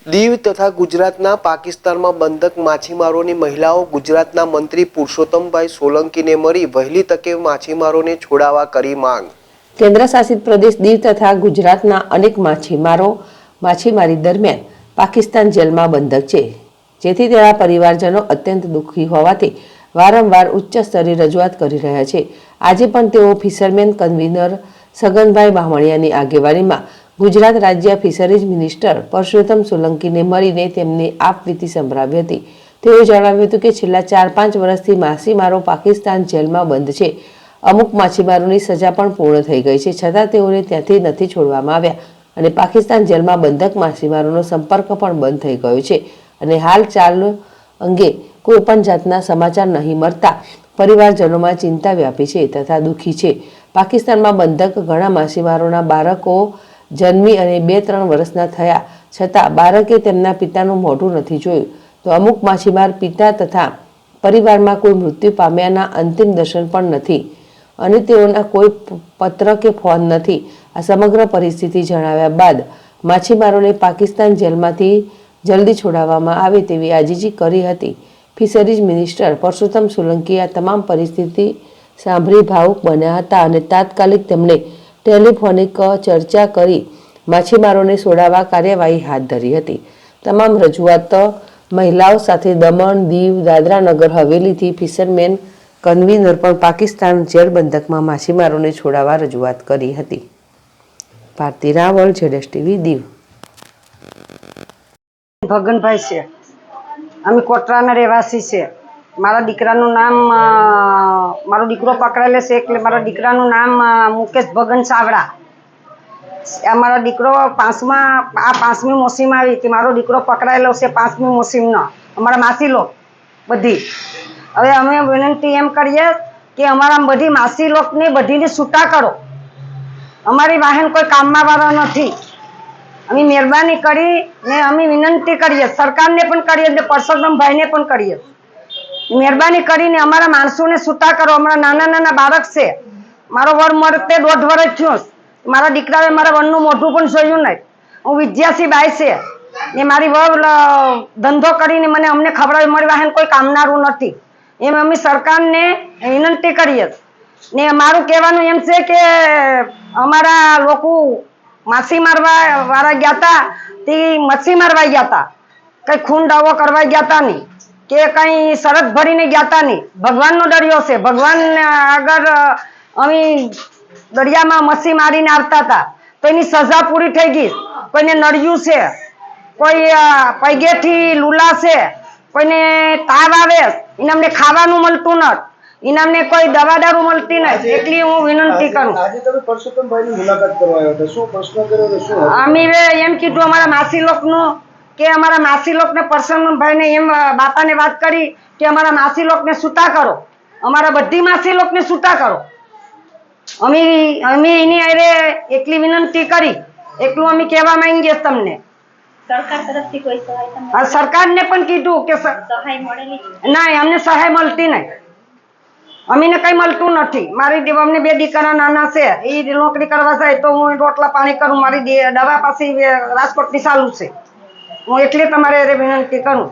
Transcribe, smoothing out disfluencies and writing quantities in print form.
દીવ તથા ગુજરાતના પાકિસ્તાનમાં બંધક માછીમારોની મહિલાઓ ગુજરાતના મંત્રી પુરુષોત્તમભાઈ સોલંકીને મળી વહેલી તકે માછીમારોને છોડાવવા કરી માંગ। કેન્દ્ર શાસિત પ્રદેશ દીવ તથા ગુજરાતના અનેક માછીમારો માછીમારી દરમિયાન પાકિસ્તાન જેલમાં બંધક છે, જેથી તેના પરિવારજનો અત્યંત દુઃખી હોવાથી વારંવાર ઉચ્ચ સ્તરે રજૂઆત કરી રહ્યા છે। આજે પણ તેઓ ફિશરમેન કન્વીનર સગનભાઈ બામણિયાની આગેવાનીમાં ગુજરાત રાજ્ય ફિશરીઝ મિનિસ્ટર પરસોત્તમ સોલંકીને મળીને તેમની આપવીતી સંભળાવી હતી। તેઓએ જણાવ્યું હતું કે છેલ્લા 4-5 વર્ષથી માછીમારો પાકિસ્તાન જેલમાં બંધ છે। અમુક માછીમારોની સજા પણ પૂર્ણ થઈ ગઈ છે, છતાં તેઓને ત્યાંથી નથી છોડવામાં આવ્યા અને પાકિસ્તાન જેલમાં બંધક માછીમારોનો સંપર્ક પણ બંધ થઈ ગયો છે અને હાલ ચાલ અંગે કોઈ પણ જાતના સમાચાર નહીં મળતા પરિવારજનોમાં ચિંતા વ્યાપી છે તથા દુઃખી છે। પાકિસ્તાનમાં બંધક ઘણા માછીમારોના બાળકો જન્મી અને 2-3 વર્ષના થયા છતાં બાળકે તેમના પિતાનું મોઢું નથી જોયું, તો અમુક માછીમાર પિતા તથા પરિવારમાં કોઈ મૃત્યુ પામ્યાના અંતિમ દર્શન પણ નથી અને તેઓના કોઈ પત્ર કે ફોન નથી। આ સમગ્ર પરિસ્થિતિ જણાવ્યા બાદ માછીમારોને પાકિસ્તાન જેલમાંથી જલ્દી છોડાવવામાં આવે તેવી આજીજી કરી હતી। ફિશરીઝ મિનિસ્ટર પરસોત્તમ સોલંકીએ આ તમામ પરિસ્થિતિ સાંભળી ભાવુક બન્યા હતા અને તાત્કાલિક તેમણે ટેલિફોનિક ચર્ચા કરી માછીમારોને છોડાવવા કાર્યવાહી હાથ ધરી હતી। તમામ રજૂઆત મહિલાઓ સાથે દમણ, દીવ, દાદરા નગર હવેલીથી ફિશરમેન કન્વીનર પણ પાકિસ્તાન જેલ બંધકમાં માછીમારોને છોડાવવા રજૂઆત કરી હતી। ભારતી રાવળ, ZSTV, દીવ। ભગનભાઈ છે, અમે કોટરાના રહેવાસી છે। મારા દીકરાનું નામ મારો દીકરો પકડાયેલો છે એટલે મારા દીકરાનું નામ મુકેશ ભગન ચાવડા। અમારો દીકરો પાંચમી મોસમ આવી કે મારો દીકરો પકડાયેલો છે, 5મી મોસમનો અમારા માસી લોક બધી। હવે અમે વિનંતી એમ કરીએ કે અમારા બધી માસી લોકને બધીને છૂટા કરો। અમારી વાહન કોઈ કામમાં વાળા નથી। અમે મહેરબાની કરી ને અમે વિનંતી કરીએ, સરકારને પણ કરીએ ને પરસોત્તમભાઈને પણ કરીએ, મહેરબાની કરીને અમારા માણસોને છૂટા કરો। અમારા નાના નાના બાળક છે, મારો વર મરતે 1.5 વર્ષ થયો, મારા દીકરાએ મારા વરનું મોઢું પણ જોયું નહીં। હું વિદ્યાસી બાઈ છે ને મારી વર ધંધો કરીને મને અમને ખવડાવી, મારી વાહન કોઈ કામનારું નથી। એમ અમે સરકારને વિનંતી કરીએ ને મારું કહેવાનું એમ છે કે અમારા લોકો માછી મારવા વાળા ગયા હતા તે મચ્છી મારવા ગયા હતા, કઈ ખૂન દાવો કરવા ગયા હતા નહીં કે કઈ શરત ભરીને ગયા હતા નહીં। ભગવાનનો દરિયો છે, ભગવાન આગળ અમે દરિયામાં મચ્છી મારીને આવતા હતા તો એની સજા પૂરી થઈ ગઈ। કોઈને નળિયું છે, કોઈ પૈગેથી લૂલા છે, કોઈને તાવ આવે, એને અમને ખાવાનું મળતું નથી, એને અમને કોઈ દવા દારૂ મળતી નથી। એટલી હું વિનંતી કરું। આજે તમે પરસોત્તમભાઈની મુલાકાત કરવા આવ્યા હતા, શું પ્રશ્ન કર્યો હતો? શું અમે એમ કીધું અમારા માસી લોકનું કે અમારા માસી લોકને પરસોત્તમભાઈને એમ બાપાને વાત કરી કે અમારા માસી લોકને છૂટા કરો, અમારા બધી માસી લોકને છૂટા કરો। અમે એની અરે એટલી વિનંતી કરી, એટલું અમે કહેવા માંગીએ તમને। સરકાર તરફથી કોઈ સહાય તમને? સરકારને પણ કીધું કે સહાય મળેલી? નહીં, અમને સહાય મળતી નહીં, અમને કઈ મળતું નથી। મારી અમને 2 દીકરા નાના છે, એ નોકરી કરવા જાય તો હું રોટલા પાણી કરું, મારી દવા પાછી રાજકોટની ચાલુ છે। હું એટલે તમારે વિનંતી કરું।